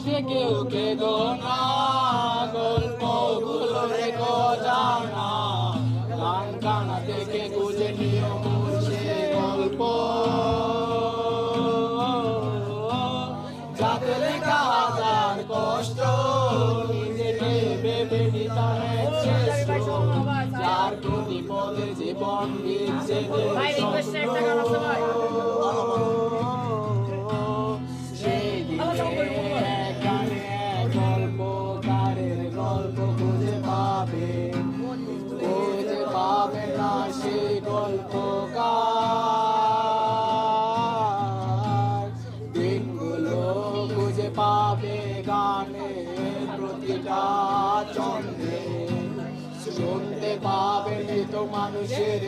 পাশে কেউ কেঁদো না, গল্পগুলো রেখো জানা, গান কানা থেকে খুঁজে নিও মূল সে গল্প, যাতে লেখা হাজার কষ্ট নিজেকে ভেবে নিতামে শ্রেষ্ঠ, যার প্রতি পদে জীবন দিচ্ছে সেই দিকে গল্পকারের গল্প খুঁজে পাবে না সেই গল্পকার, দিনগুলো খুঁজে পাবে গানের প্রতিটা ছন্দে, শুনতে পাবে মৃত মানুষের